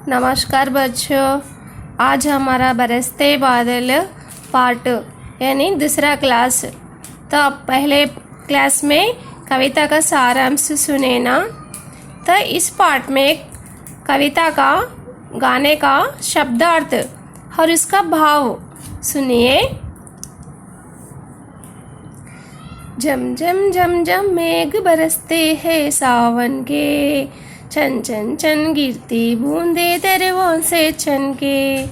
नमस्कार बच्चों। आज हमारा बरसते बादल पार्ट यानी दूसरा क्लास। तो अब पहले क्लास में कविता का सारांश सुने ना। तो इस पार्ट में कविता का गाने का शब्दार्थ और उसका भाव सुनिए। झम झम झम झम मेघ बरसते हैं सावन के, छन छन छन गिरती बूंदे दरवों से छन के,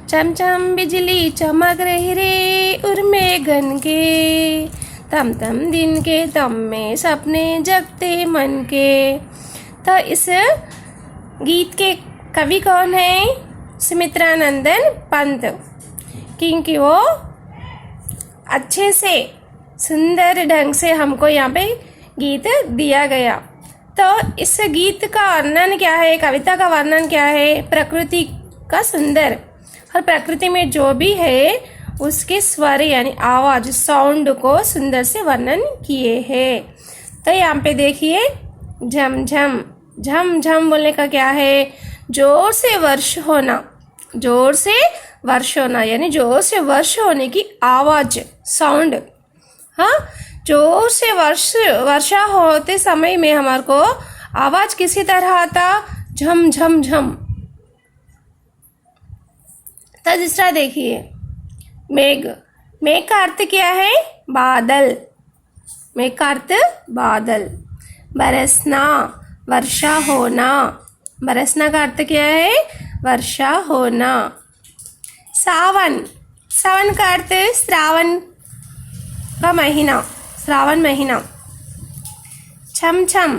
चम चम बिजली चमक रही रे उर्मे गन के, तम तम दिन के दम में सपने जगते मन के। तो इस गीत के कवि कौन है? सुमित्रानंदन पंत। क्योंकि वो अच्छे से सुंदर ढंग से हमको यहाँ पे गीत दिया गया। तो इस गीत का वर्णन क्या है, कविता का वर्णन क्या है? प्रकृति का सुंदर और प्रकृति में जो भी है उसके स्वर यानी आवाज साउंड को सुंदर से वर्णन किए हैं। तो यहाँ पे देखिए, झम झम झम झम बोलने का क्या है? जोर से वर्ष होना, जोर से वर्ष होना यानी जोर से वर्ष होने की आवाज साउंड। हाँ, जोर से वर्षा होते समय में हमारे को आवाज किसी तरह आता? झम झम झम। तो दूसरा देखिए, मेघ। मेघ का अर्थ क्या है? बादल। मेघ का अर्थ बादल। बरसना, वर्षा होना। बरसना का अर्थ क्या है? वर्षा होना। सावन। सावन का अर्थ श्रावण का महीना, श्रावण महीना। छम छम,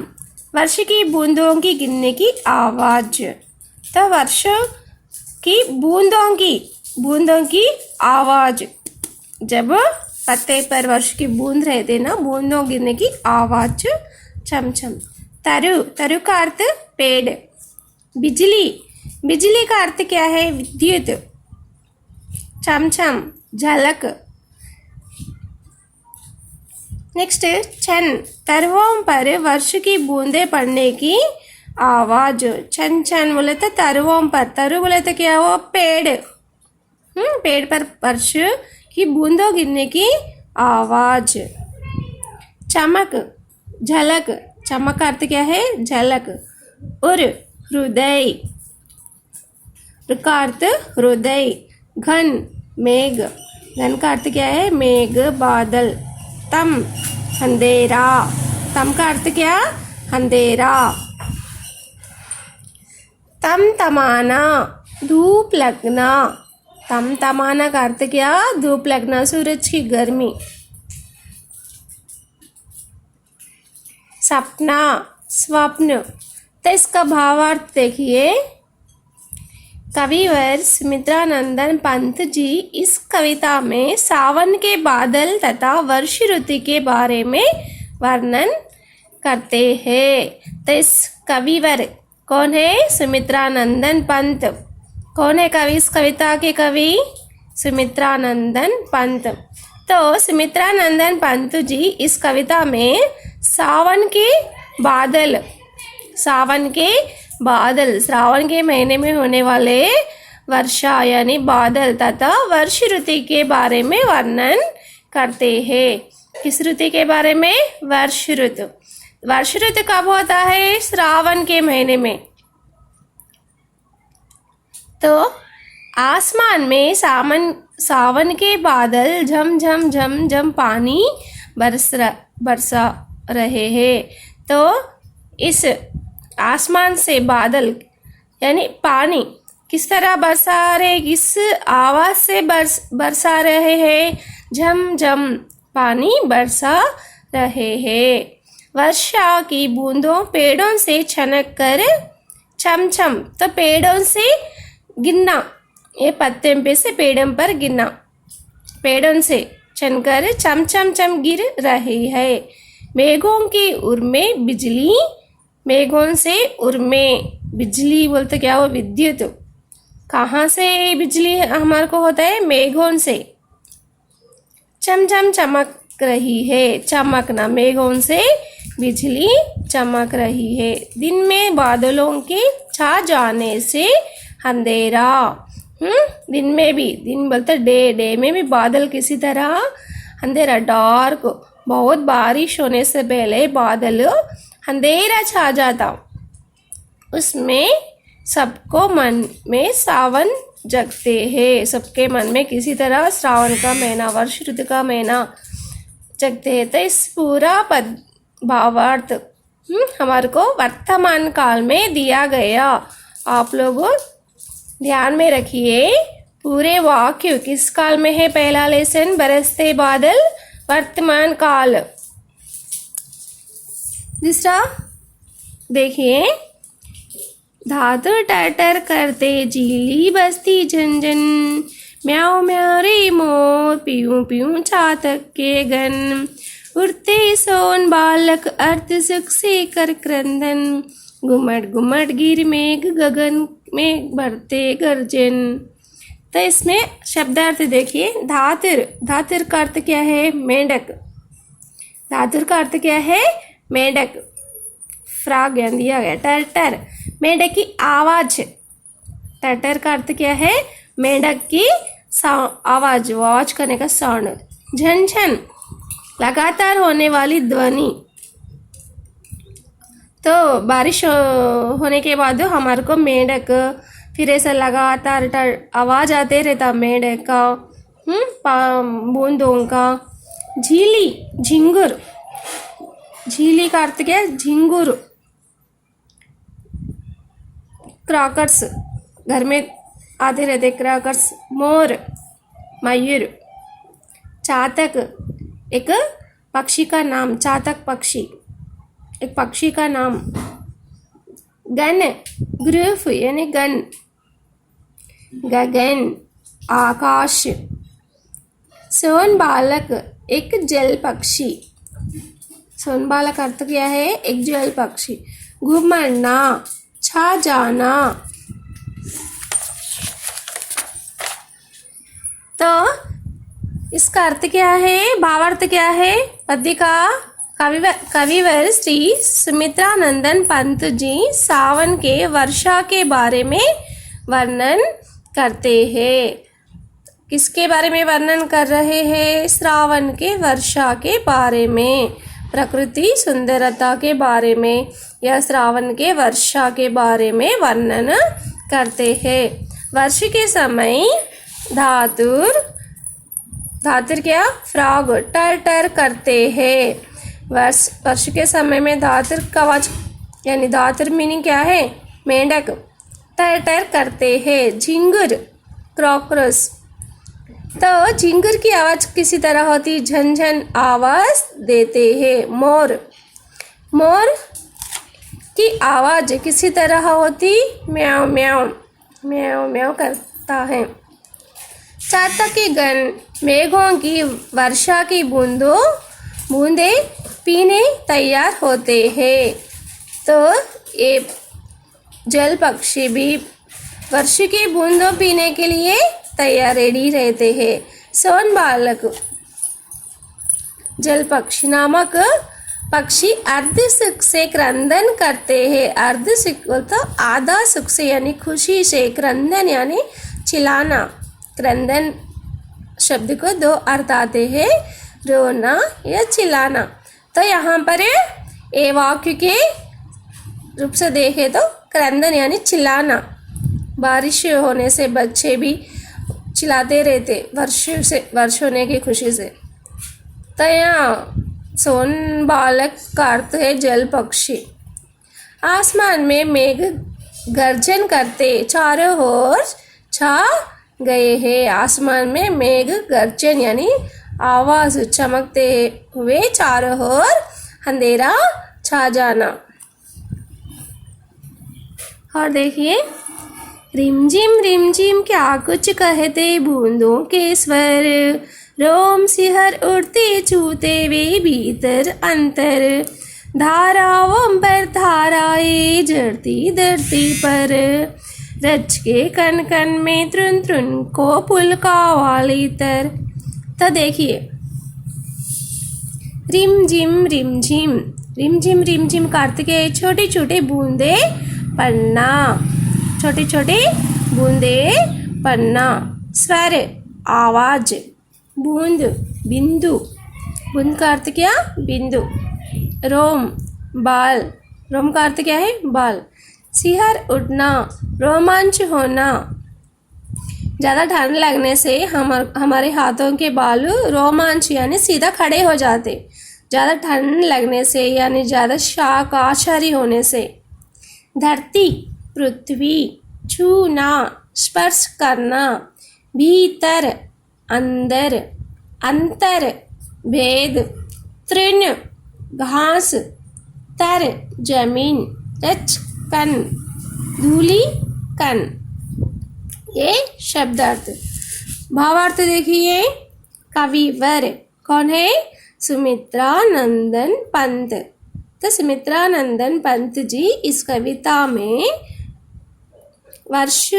वर्ष की बूंदों की गिरने की आवाज। तो वर्ष की बूंदों की आवाज। जब पत्ते पर वर्ष की बूंद रहते ना, बूंदों गिरने की आवाज। छम छम। तरु। तरु का अर्थ पेड़। बिजली। बिजली का अर्थ क्या है? विद्युत। छम छम, झलक। नेक्स्ट, छन। तरुओं पर वर्ष की बूंदे पड़ने की आवाज। छन छन बोले तो तरुओं पर, तरु बोले तो क्या वो? पेड़। पेड़ पर वर्ष की बूंदों गिरने की आवाज। चमक, झलक। चमक का अर्थ क्या है? झलक। उर, हृदय। का अर्थ हृदय। घन, मेघ। घन का अर्थ क्या है? मेघ, बादल। तम, अंधेरा। तम का अर्थ क्या? अंधेरा। तम तमाना, धूप लगना। तम तमाना का अर्थ क्या? धूप लगना, सूरज की गर्मी। सपना, स्वप्न। तो इसका भावार्थ देखिए। कविवर सुमित्रानंदन पंत जी इस कविता में सावन के बादल तथा वर्ष ऋतु के बारे में वर्णन करते हैं। तो इस कविवर कौन है? सुमित्रानंदन पंत। कौन है कवि? इस कविता के कवि सुमित्रानंदन पंत। तो सुमित्रानंदन पंत जी इस कविता में सावन के बादल, श्रावण के महीने में होने वाले वर्षा यानी बादल तथा वर्ष ऋतु के बारे में वर्णन करते हैं। किस ऋतु के बारे में? वर्ष ऋतु। वर्ष ऋतु कब होता है? श्रावण के महीने में। तो आसमान में सावन के बादल झम झम झम झम पानी बरसा रहे हैं। तो इस आसमान से बादल यानी पानी किस तरह बरसा रहे? किस आवाज से बरसा रहे हैं? झम झम पानी बरसा रहे हैं। वर्षा की बूंदों पेड़ों से छनक कर छम छम। तो पेड़ों से गिरना, ये पत्ते पे से पेड़ों पर गिरना, पेड़ों से छनकर चम चम चम गिर रही है। मेघों की उर्मे बिजली। मेघों से उर्मे, बिजली बोलते क्या हो? विद्युत। कहाँ से बिजली हमारे को होता है? मेघों से। चमचम चमक रही है, चमकना, मेघों से बिजली चमक रही है। दिन में बादलों के छा जाने से अंधेरा। दिन में भी, दिन बोलते डे में भी बादल किसी तरह अंधेरा, डार्क, बहुत बारिश होने से पहले बादल अंधेरा छा जाता, उसमें सबको मन में सावन जगते हैं, सबके मन में किसी तरह श्रावण का महीना, वर्ष ऋतु का महीना जगते हैं। तो इस पूरा पद भावार्थ हमारे को वर्तमान काल में दिया गया। आप लोग ध्यान में रखिए, पूरे वाक्य किस काल में है। पहला लेसन बरसते बादल, वर्तमान काल। दूसरा देखिए, धातु टटर करते झीली बस्ती झंझन, म्याऊ म्याऊ रे मोर, पीऊं पीऊं चातक के गन, उड़ते सोन बालक अर्ध सुख से कर क्रंदन, घुमट घुमट गिर मेघ गगन में भरते गर्जन। तो इसमें शब्दार्थ देखिए, धातुर, धातुर का अर्थ क्या है? मेंढक। धातुर का अर्थ क्या है? मेंढक। फ्रॉग ज्ञान दिया गया। टर्टर, मेंढक की आवाज। टर्टर का अर्थ क्या है? मेंढक की आवाज, आवाज करने का साउंड। झनझन, लगातार होने वाली ध्वनि। तो बारिश होने के बाद हमारे को मेंढक, फिर ऐसा लगातार आवाज आते रहता मेंढक का, बूंदों का। झीली, झिंगुर। झीली का अर्थ क्या है? झिंगुर। क्रॉकर्स, घर में आते रहते क्रॉकर्स। मोर, मयूर। चातक, एक पक्षी का नाम, चातक पक्षी, एक पक्षी का नाम। गन, ग्रुफ यानी गन। गगन, आकाश। सोन बालक, एक जल पक्षी। सोन बालक अर्थ क्या है? एक जल पक्षी। घुमना, छा जाना। तो इसका अर्थ क्या है? भावार्थ क्या है? पद्य का कविवर श्री सुमित्रानंदन पंत जी सावन के वर्षा के बारे में वर्णन करते हैं। किसके बारे में वर्णन कर रहे हैं? श्रावण के वर्षा के बारे में, प्रकृति सुंदरता के बारे में, या श्रावण के वर्षा के बारे में वर्णन करते हैं। वर्ष के समय धातुर, धातुर क्या? फ्रॉग, टर टर करते हैं। वर्ष के समय में धातुर का आवाज, यानी धातुर मीनिंग क्या है? मेंढक, टर टर करते हैं। झिंगुर, क्रॉकरस। तो झिंगुर की आवाज किसी तरह होती? झनझन आवाज देते हैं। मोर, मोर की आवाज किसी तरह होती? म्याऊ म्याऊ, म्याऊ म्याऊ करता है। चातक के गण, मेघों की वर्षा की बूंदे पीने तैयार होते हैं। तो ये जल पक्षी भी वर्ष की बूंदों पीने के लिए तैयार रेडी रहते हैं। सोन बालक, जल पक्षी नामक पक्षी अर्ध सुख से क्रंदन करते हैं। अर्ध सुख तो आधा सुख से, यानी खुशी से। क्रंदन यानी चिल्लाना। क्रंदन शब्द को दो अर्थ आते हैं, रोना या चिल्लाना। तो यहाँ पर ए वाक्य के रूप से देखें तो क्रंदन यानी चिल्लाना। बारिश होने से बच्चे भी चिल्लाते रहते, वर्ष होने की खुशी से। तो यहाँ सोन बालक का अर्थ है जल पक्षी। आसमान में मेघ गर्जन करते चारों ओर छा गए हैं। आसमान में मेघ गर्जन यानी आवाज चमकते हुए चारों ओर अंधेरा छा जाना। और देखिए, रिमझिम क्या कुछ कहते बूंदों के स्वर, रोम सिहर उड़ते छूते वे भीतर अंतर, धाराओं पर धाराएं जड़ती धरती पर, रच के कण कण में त्रुन त्रुन को पुलका वाली तर। तो देखिए, रिमझिम रिमझिम का अर्थ के छोटे छोटे बूंदे पड़ना। छोटे छोटे बूंदे पन्ना, स्वर आवाज, बूंद बिंदु, बूंद का अर्थ क्या, बिंदु, रोम बाल, रोम का अर्थ क्या है, बाल, सिहर उठना, रोमांच होना, ज़्यादा ठंड लगने से हमारे हाथों के बाल रोमांच यानी सीधा खड़े हो जाते, ज़्यादा ठंड लगने से यानी ज़्यादा शाक आश्चर्य होने से। धरती पृथ्वी, छूना स्पर्श करना, भीतर अंदर, अंतर भेद, तृण घास, तर जमीन, रच कण, धूली कण। ये शब्दार्थ। भावार्थ देखिए, कविवर कौन है, सुमित्रा नंदन पंत। तो सुमित्रा नंदन पंत जी इस कविता में वर्ष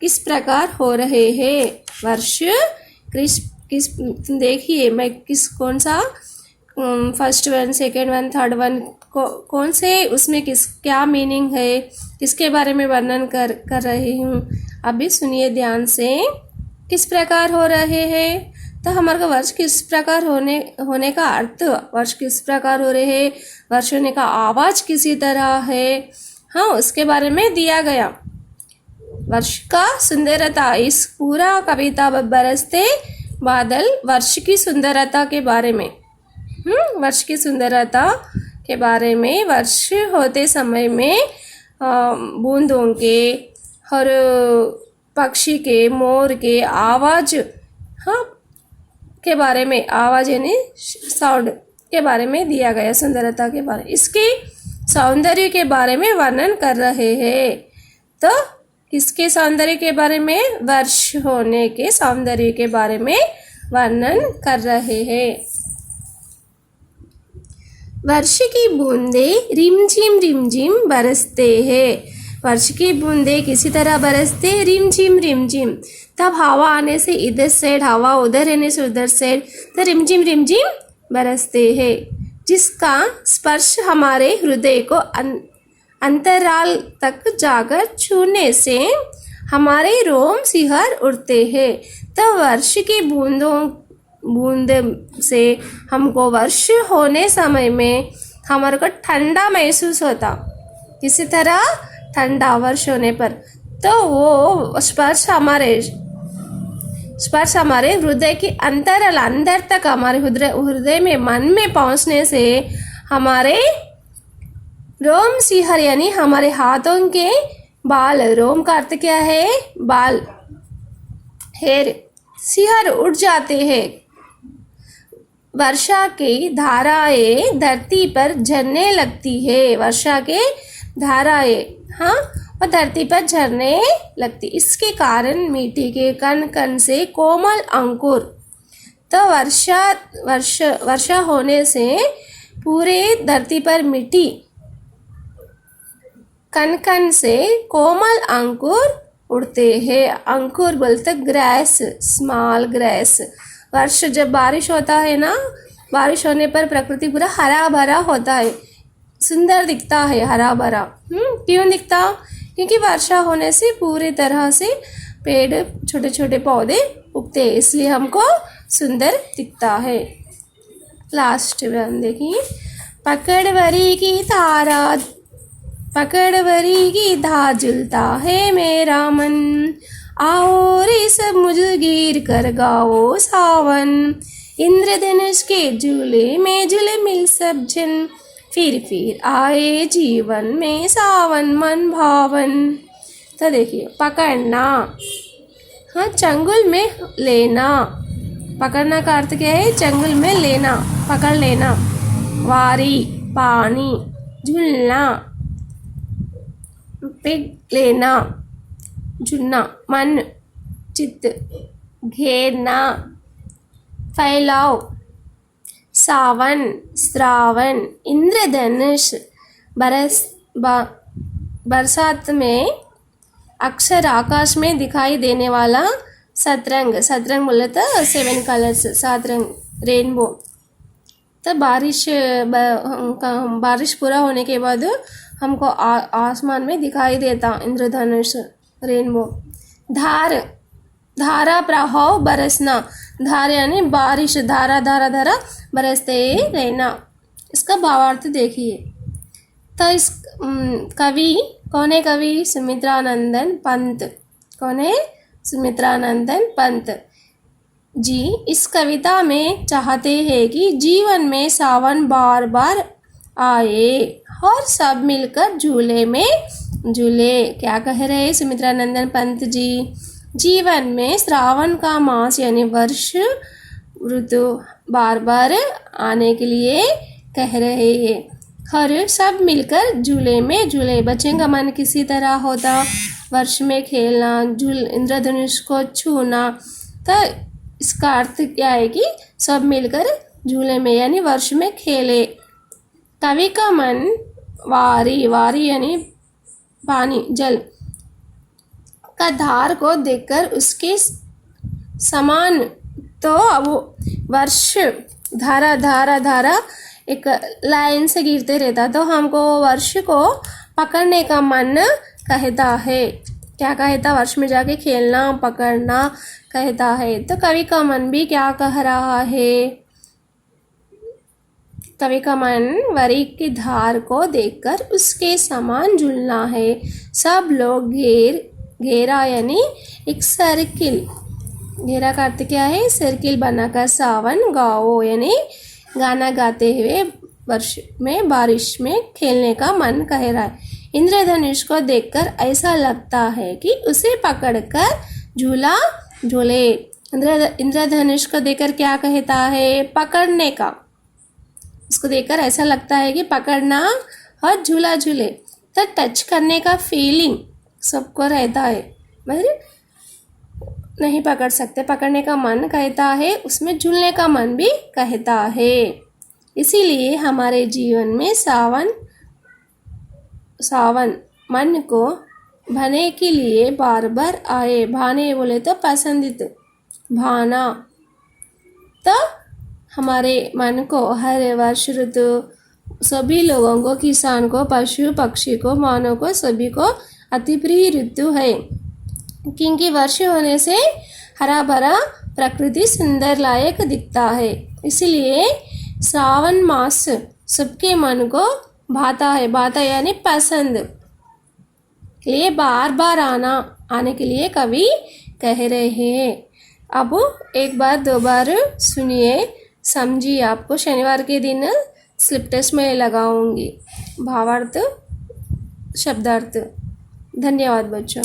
किस प्रकार हो रहे हैं, वर्ष किस देखिए मैं कौन सा first one, second one, third one कौन से उसमें क्या मीनिंग है, किसके बारे में वर्णन कर रही हूँ। अभी सुनिए ध्यान से, किस प्रकार हो रहे हैं, तो हमारे को वर्ष किस प्रकार होने का अर्थ, वर्ष किस प्रकार हो रहे हैं, वर्ष होने का आवाज किसी तरह है, हाँ उसके बारे में दिया गया। वर्ष का सुंदरता, इस पूरा कविता बरसते बादल वर्ष की सुंदरता के बारे में, वर्ष की सुंदरता के बारे में, वर्ष होते समय में बूंदों के और पक्षी के, मोर के आवाज, हाँ के बारे में, आवाज यानी साउंड के बारे में दिया गया, सुंदरता के बारे, इसके सौंदर्य के बारे में वर्णन कर रहे हैं। तो किसके सौंदर्य के बारे में, वर्ष होने के सौंदर्य के बारे में वर्णन कर रहे हैं। वर्ष की बूंदें रिमझिम बरसते हैं, वर्ष की बूंदें किसी तरह बरसते, रिमझिम, तब हवा आने से इधर साइड, हवा उधर रहने से उधर साइड, तो रिमझिम बरसते हैं, जिसका स्पर्श हमारे हृदय को अंतराल तक जाकर छूने से हमारे रोम सिहर उठते हैं। तो वर्ष की बूंद से हमको वर्ष होने समय में हमारे को ठंडा महसूस होता, किसी तरह ठंडा वर्ष होने पर, तो वो स्पर्श हमारे हृदय की अंदर तक, हमारे हृदय में, मन में पहुंचने से हमारे रोम सिहर यानी हमारे हाथों के बाल, रोम का अर्थ क्या है, बाल, हेयर, सिहर उठ जाते हैं। वर्षा की धाराएं धरती पर झरने लगती है, वर्षा के धाराएं, हाँ वो धरती पर झरने लगती, इसके कारण मिट्टी के कण कण से कोमल अंकुर, तो वर्षा होने से पूरे धरती पर मिट्टी कण कण से कोमल अंकुर उड़ते हैं। अंकुर बोलते ग्रास, स्मॉल ग्रास। वर्ष जब बारिश होता है ना, बारिश होने पर प्रकृति पूरा हरा भरा होता है, सुंदर दिखता है, हरा भरा। क्यों दिखता, क्योंकि वर्षा होने से पूरी तरह से पेड़, छोटे छोटे पौधे उगते हैं, इसलिए हमको सुंदर दिखता है। लास्ट वन देखिए, पकड़वरी की धार झुलता है मेरा मन, आओ रे सब मुझे गिर कर गाओ सावन, इंद्रधनुष के झूले में झूले मिल सब जन, फिर आए जीवन में सावन मन भावन। तो देखिए, पकड़ना, हाँ चंगुल में लेना, पकड़ना का अर्थ क्या है, चंगुल में लेना, पकड़ लेना। वारी पानी, झूलना पिग लेना, झुलना मन चित्त, घेरना फैलाव, सावन श्रावण, इंद्रधनुष बरसात में अक्सर आकाश में दिखाई देने वाला सतरंग बोले तो 7 कलर्स, 7 रंग, रेनबो। तो बारिश पूरा होने के बाद हमको आसमान में दिखाई देता इंद्रधनुष, रेनबो। धार, धारा प्रभाव बरसना, धार यानी बारिश, धारा धारा धारा बरसते रहना। इसका भावार्थ देखिए। तो इस कवि कौन है? कवि सुमित्रानंदन पंत। कौन है? सुमित्रानंदन पंत जी इस कविता में चाहते हैं कि जीवन में सावन बार बार आए और सब मिलकर झूले में झूले। क्या कह रहे हैं सुमित्रानंदन पंत जी? जीवन में श्रावण का मास यानी वर्ष ऋतु बार बार आने के लिए कह रहे हैं और सब मिलकर झूले में झूले। बच्चे का मन किसी तरह होता, वर्ष में खेलना, झूल इंद्रधनुष को छूना। तो इसका अर्थ क्या है कि सब मिलकर झूले में यानी वर्ष में खेले। कवि का मन वारी, वारी यानी पानी जल का धार को देखकर उसके समान, तो अब वर्ष धारा धारा धारा एक लाइन से गिरते रहता, तो हमको वर्ष को पकड़ने का मन कहता है। क्या कहता? वर्ष में जाके खेलना, पकड़ना कहता है। तो कवि का मन भी क्या कह रहा है? कवि का मन वरी की धार को देखकर उसके समान झूलना है। सब लोग घेरा यानी एक सर्किल, घेरा का अर्थ क्या है? सर्किल बनाकर सावन गाओ यानी गाना गाते हुए वर्ष में बारिश में खेलने का मन कह रहा है। इंद्रधनुष को देखकर ऐसा लगता है कि उसे पकड़कर झूला झूले। इंद्रधनुष को देखकर क्या कहता है? पकड़ने का। उसको देखकर ऐसा लगता है कि पकड़ना और झूला झूले। तो टच करने का फीलिंग सबको रहता है, मतलब नहीं पकड़ सकते, पकड़ने का मन कहता है, उसमें झूलने का मन भी कहता है। इसीलिए हमारे जीवन में सावन मन को भाने के लिए बार बार आए। भाने बोले तो पसंदित, भाना। तो हमारे मन को हर वर्ष ऋतु सभी लोगों को, किसान को, पशु पक्षी को, मानव को, सभी को अति प्रिय ऋतु है, क्योंकि वर्ष होने से हरा भरा प्रकृति सुंदर लायक दिखता है। इसलिए श्रावण मास सबके मन को भाता है। भाता यानी पसंद लिए बार बार आने के लिए कवि कह रहे हैं। अब एक बार दो बार सुनिए, समझिए। आपको शनिवार के दिन स्लिप टेस्ट में लगाऊंगी भावार्थ, शब्दार्थ। धन्यवाद बच्चों।